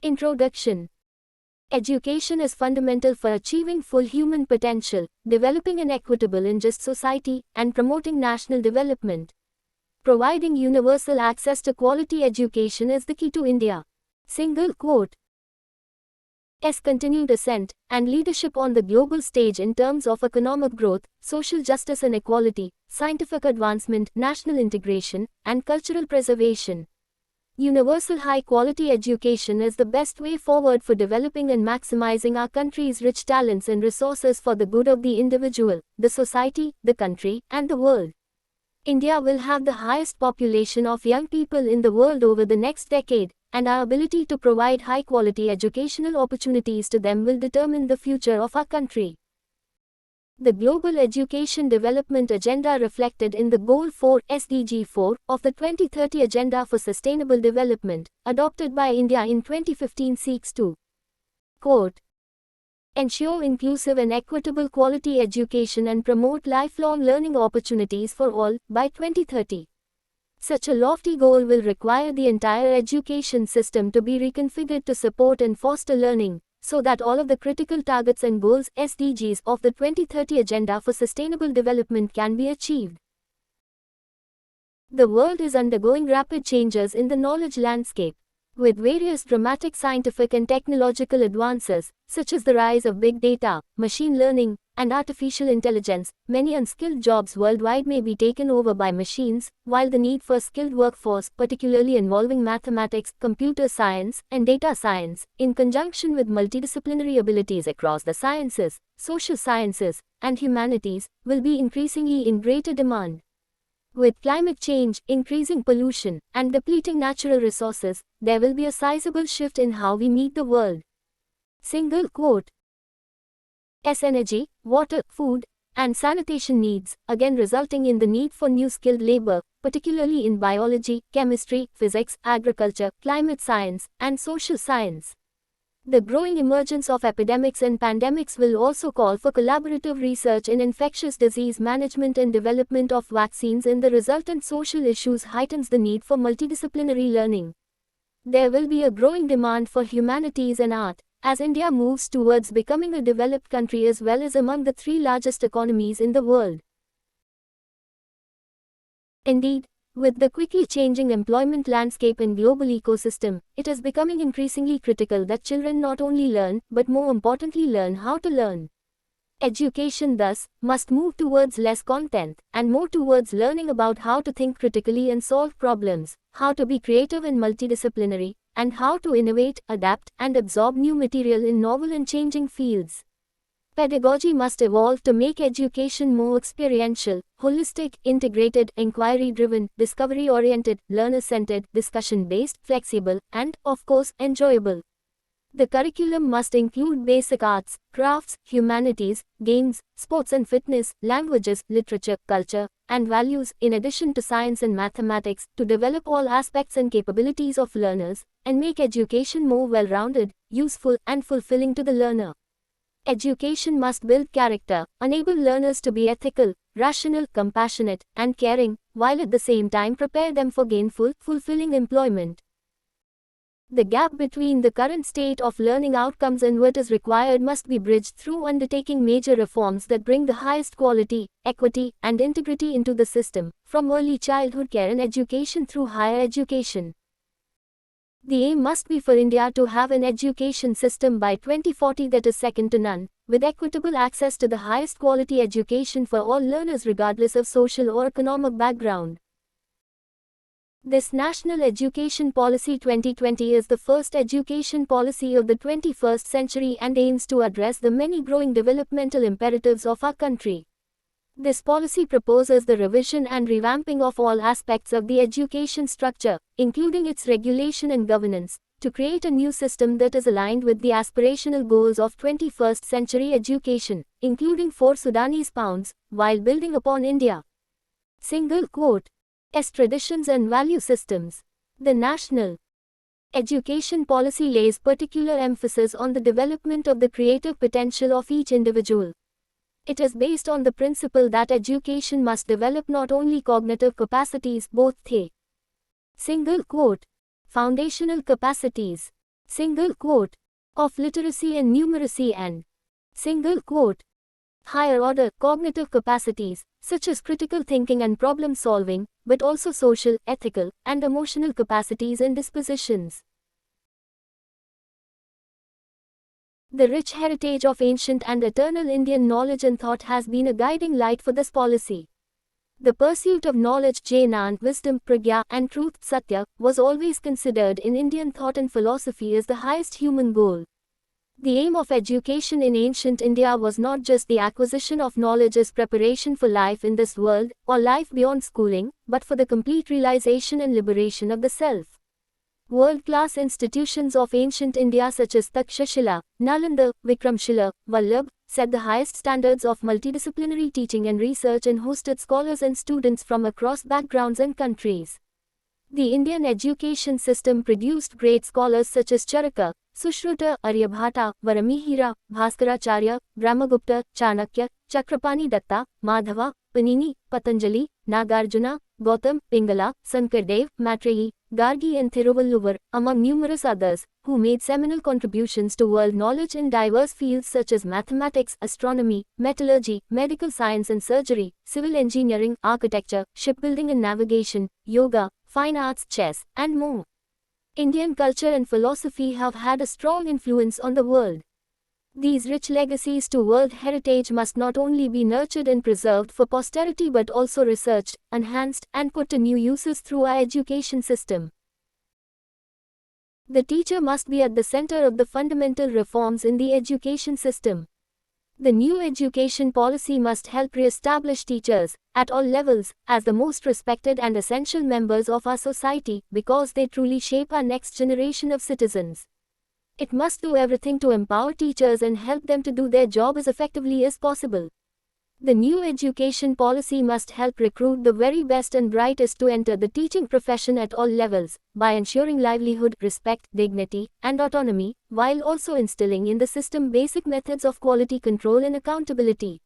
Introduction. Education is fundamental for achieving full human potential, developing an equitable and just society, and promoting national development. Providing universal access to quality education is the key to India's continued ascent and leadership on the global stage in terms of economic growth, social justice and equality, scientific advancement, national integration, and cultural preservation. Universal high-quality education is the best way forward for developing and maximizing our country's rich talents and resources for the good of the individual, the society, the country, and the world. India will have the highest population of young people in the world over the next decade, and our ability to provide high-quality educational opportunities to them will determine the future of our country. The Global Education Development Agenda reflected in the Goal 4 (SDG 4) of the 2030 Agenda for Sustainable Development, adopted by India in 2015 seeks to quote, ensure inclusive and equitable quality education and promote lifelong learning opportunities for all by 2030. Such a lofty goal will require the entire education system to be reconfigured to support and foster learning, so that all of the critical targets and goals (SDGs) of the 2030 Agenda for Sustainable Development can be achieved. The world is undergoing rapid changes in the knowledge landscape. With various dramatic scientific and technological advances, such as the rise of big data, machine learning, and artificial intelligence, many unskilled jobs worldwide may be taken over by machines, while the need for a skilled workforce, particularly involving mathematics, computer science, and data science, in conjunction with multidisciplinary abilities across the sciences, social sciences, and humanities, will be increasingly in greater demand. With climate change, increasing pollution, and depleting natural resources, there will be a sizable shift in how we meet the world. Energy, water, food, and sanitation needs, again resulting in the need for new skilled labor, particularly in biology, chemistry, physics, agriculture, climate science, and social science. The growing emergence of epidemics and pandemics will also call for collaborative research in infectious disease management and development of vaccines, and the resultant social issues heightens the need for multidisciplinary learning. There will be a growing demand for humanities and art, as India moves towards becoming a developed country as well as among the 3 largest economies in the world. Indeed, with the quickly changing employment landscape and global ecosystem, it is becoming increasingly critical that children not only learn, but more importantly learn how to learn. Education thus must move towards less content, and more towards learning about how to think critically and solve problems, how to be creative and multidisciplinary, and how to innovate, adapt, and absorb new material in novel and changing fields. Pedagogy must evolve to make education more experiential, holistic, integrated, inquiry-driven, discovery-oriented, learner-centered, discussion-based, flexible, and, of course, enjoyable. The curriculum must include basic arts, crafts, humanities, games, sports and fitness, languages, literature, culture, and values, in addition to science and mathematics, to develop all aspects and capabilities of learners, and make education more well-rounded, useful, and fulfilling to the learner. Education must build character, enable learners to be ethical, rational, compassionate, and caring, while at the same time prepare them for gainful, fulfilling employment. The gap between the current state of learning outcomes and what is required must be bridged through undertaking major reforms that bring the highest quality, equity, and integrity into the system, from early childhood care and education through higher education. The aim must be for India to have an education system by 2040 that is second to none, with equitable access to the highest quality education for all learners regardless of social or economic background. This National Education Policy 2020 is the first education policy of the 21st century and aims to address the many growing developmental imperatives of our country. This policy proposes the revision and revamping of all aspects of the education structure, including its regulation and governance, to create a new system that is aligned with the aspirational goals of 21st century education, including 4 Sudanese pounds, while building upon India's traditions and value systems. The National Education Policy lays particular emphasis on the development of the creative potential of each individual. It is based on the principle that education must develop not only cognitive capacities, both the foundational capacities Single quote. Of literacy and numeracy and single quote. Higher order cognitive capacities, such as critical thinking and problem solving, but also social, ethical, and emotional capacities and dispositions. The rich heritage of ancient and eternal Indian knowledge and thought has been a guiding light for this policy. The pursuit of knowledge, jnana, wisdom, pragya, and truth, satya, was always considered in Indian thought and philosophy as the highest human goal. The aim of education in ancient India was not just the acquisition of knowledge as preparation for life in this world, or life beyond schooling, but for the complete realization and liberation of the self. World-class institutions of ancient India such as Takshashila, Nalanda, Vikramshila, Vallabh, set the highest standards of multidisciplinary teaching and research and hosted scholars and students from across backgrounds and countries. The Indian education system produced great scholars such as Charaka, Sushruta, Aryabhata, Varamihira, Bhaskaracharya, Brahmagupta, Chanakya, Chakrapani Datta, Madhava, Panini, Patanjali, Nagarjuna, Gautam, Pingala, Sankardev, Maitreyi, Gargi and Thiruvalluvar, among numerous others, who made seminal contributions to world knowledge in diverse fields such as mathematics, astronomy, metallurgy, medical science and surgery, civil engineering, architecture, shipbuilding and navigation, yoga, fine arts, chess, and more. Indian culture and philosophy have had a strong influence on the world. These rich legacies to world heritage must not only be nurtured and preserved for posterity but also researched, enhanced, and put to new uses through our education system. The teacher must be at the center of the fundamental reforms in the education system. The new education policy must help re-establish teachers, at all levels, as the most respected and essential members of our society, because they truly shape our next generation of citizens. It must do everything to empower teachers and help them to do their job as effectively as possible. The new education policy must help recruit the very best and brightest to enter the teaching profession at all levels, by ensuring livelihood, respect, dignity, and autonomy, while also instilling in the system basic methods of quality control and accountability.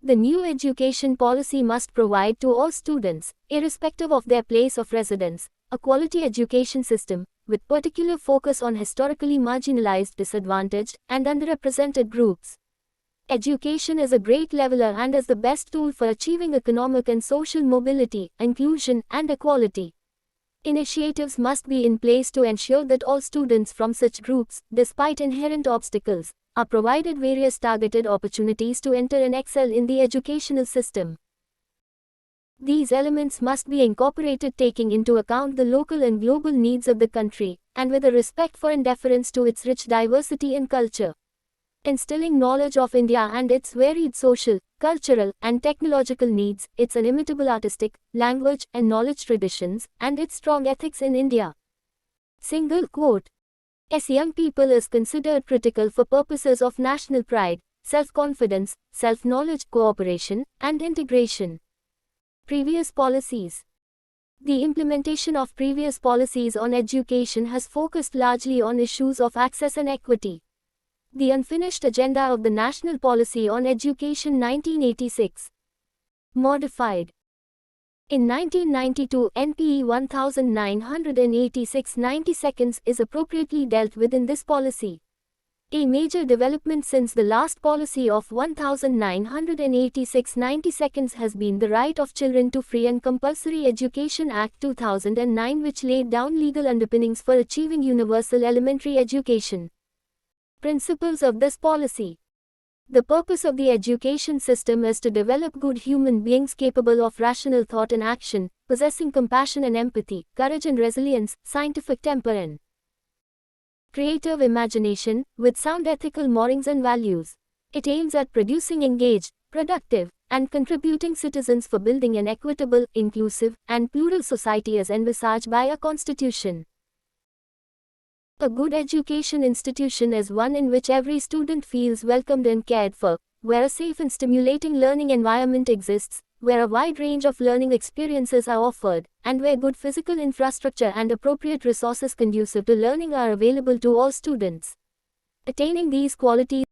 The new education policy must provide to all students, irrespective of their place of residence, a quality education system, with particular focus on historically marginalized, disadvantaged, and underrepresented groups. Education is a great leveler and is the best tool for achieving economic and social mobility, inclusion, and equality. Initiatives must be in place to ensure that all students from such groups, despite inherent obstacles, are provided various targeted opportunities to enter and excel in the educational system. These elements must be incorporated taking into account the local and global needs of the country, and with a respect for and deference to its rich diversity and culture. Instilling knowledge of India and its varied social, cultural, and technological needs, its inimitable artistic, language, and knowledge traditions, and its strong ethics in India. Single quote. As young people is considered critical for purposes of national pride, self-confidence, self-knowledge, cooperation, and integration. Previous policies. The implementation of previous policies on education has focused largely on issues of access and equity. The unfinished agenda of the National Policy on Education 1986. Modified. In 1992, NPE 1986-90 seconds is appropriately dealt with in this policy. A major development since the last policy of 1986-90 seconds has been the Right of Children to Free and Compulsory Education Act 2009, which laid down legal underpinnings for achieving universal elementary education. Principles of this policy. The purpose of the education system is to develop good human beings capable of rational thought and action, possessing compassion and empathy, courage and resilience, scientific temper and creative imagination, with sound ethical moorings and values. It aims at producing engaged, productive, and contributing citizens for building an equitable, inclusive, and plural society as envisaged by our Constitution. A good education institution is one in which every student feels welcomed and cared for, where a safe and stimulating learning environment exists, where a wide range of learning experiences are offered, and where good physical infrastructure and appropriate resources conducive to learning are available to all students. Attaining these qualities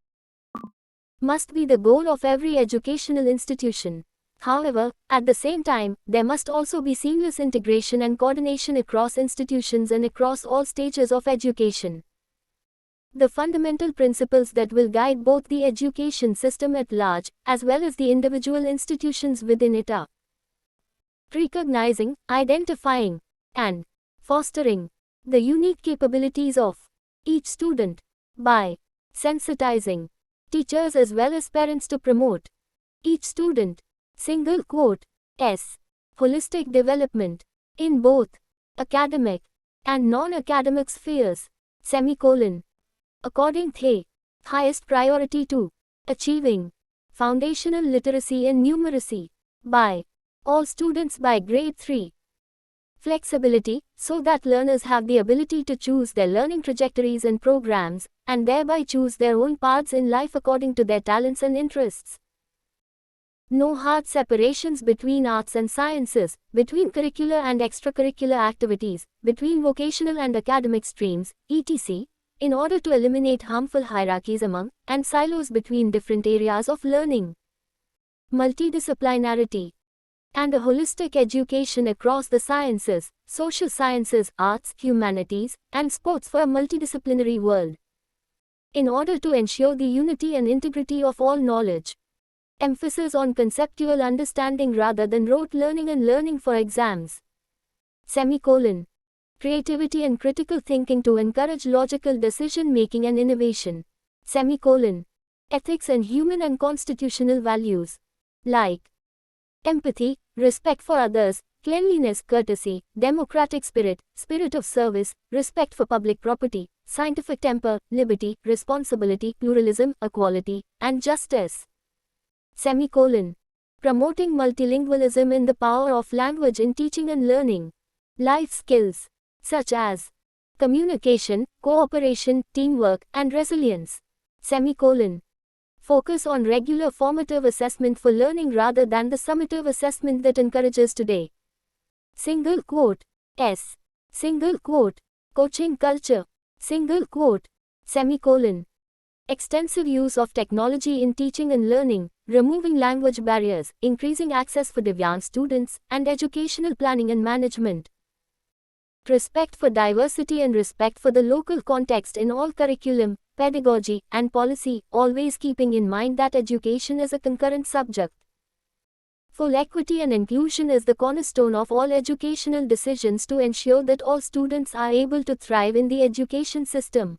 must be the goal of every educational institution. However, at the same time, there must also be seamless integration and coordination across institutions and across all stages of education. The fundamental principles that will guide both the education system at large, as well as the individual institutions within it are recognizing, identifying, and fostering the unique capabilities of each student by sensitizing teachers as well as parents to promote each student single quote s holistic development in both academic and non-academic spheres semicolon according the highest priority to achieving foundational literacy and numeracy by all students by grade 3. Flexibility, so that learners have the ability to choose their learning trajectories and programs, and thereby choose their own paths in life according to their talents and interests. No hard separations between arts and sciences, between curricular and extracurricular activities, between vocational and academic streams, etc., in order to eliminate harmful hierarchies among, and silos between different areas of learning. Multidisciplinarity and a holistic education across the sciences, social sciences, arts, humanities, and sports for a multidisciplinary world. In order to ensure the unity and integrity of all knowledge. Emphasis on conceptual understanding rather than rote learning and learning for exams. Semicolon. Creativity and critical thinking to encourage logical decision-making and innovation. Semicolon. Ethics and human and constitutional values. Like empathy, respect for others, cleanliness, courtesy, democratic spirit, spirit of service, respect for public property, scientific temper, liberty, responsibility, pluralism, equality, and justice. Semicolon. Promoting multilingualism in the power of language in teaching and learning. Life skills, such as communication, cooperation, teamwork, and resilience. Semicolon. Focus on regular formative assessment for learning rather than the summative assessment that encourages today. Single quote. S. Single quote. Coaching culture. Single quote. Semicolon. Extensive use of technology in teaching and learning, removing language barriers, increasing access for Divyang students, and educational planning and management. Respect for diversity and respect for the local context in all curriculum, pedagogy, and policy, always keeping in mind that education is a concurrent subject. Full equity and inclusion is the cornerstone of all educational decisions to ensure that all students are able to thrive in the education system.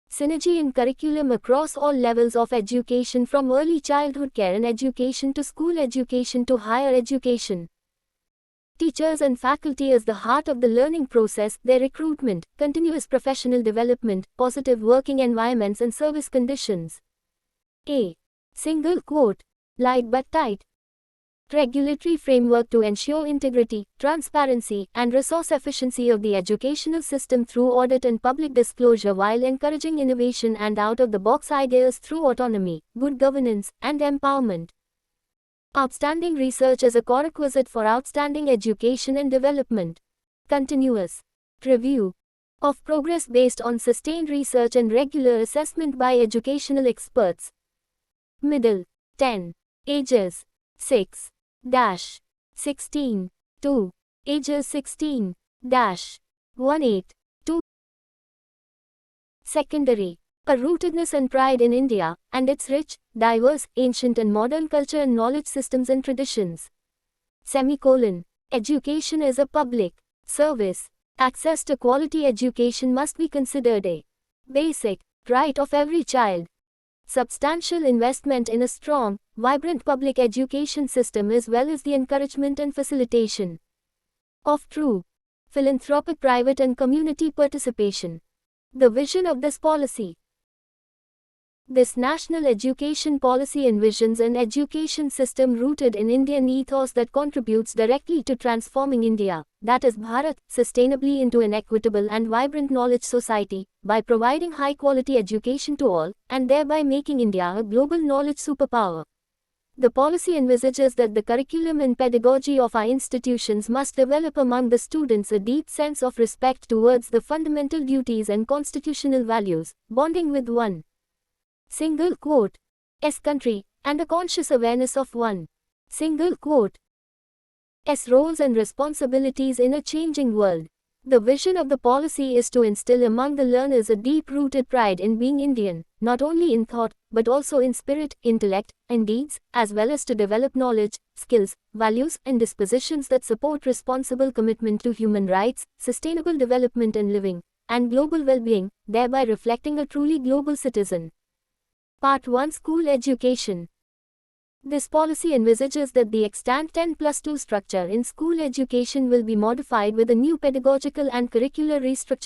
Synergy in curriculum across all levels of education from early childhood care and education to school education to higher education. Teachers and faculty is the heart of the learning process, their recruitment, continuous professional development, positive working environments and service conditions. A. Single quote. Light but tight. Regulatory framework to ensure integrity, transparency, and resource efficiency of the educational system through audit and public disclosure while encouraging innovation and out-of-the-box ideas through autonomy, good governance, and empowerment. Outstanding research is a prerequisite for outstanding education and development. Continuous review of progress based on sustained research and regular assessment by educational experts. Middle 10. Ages 6-16 to ages 16-18 to secondary. A rootedness and pride in India, and its rich, diverse, ancient and modern culture and knowledge systems and traditions. Semicolon. Education is a public service. Access to quality education must be considered a basic right of every child. Substantial investment in a strong, vibrant public education system as well as the encouragement and facilitation of true, philanthropic private and community participation. The vision of this policy. This national education policy envisions an education system rooted in Indian ethos that contributes directly to transforming India, that is Bharat, sustainably into an equitable and vibrant knowledge society, by providing high-quality education to all, and thereby making India a global knowledge superpower. The policy envisages that the curriculum and pedagogy of our institutions must develop among the students a deep sense of respect towards the fundamental duties and constitutional values, bonding with one single quote, S country, and a conscious awareness of one Single quote. S. Roles and responsibilities in a changing world. The vision of the policy is to instill among the learners a deep-rooted pride in being Indian, not only in thought, but also in spirit, intellect, and deeds, as well as to develop knowledge, skills, values, and dispositions that support responsible commitment to human rights, sustainable development and living, and global well-being, thereby reflecting a truly global citizen. Part 1 School Education. This policy envisages that the extant 10+2 structure in school education will be modified with a new pedagogical and curricular restructure.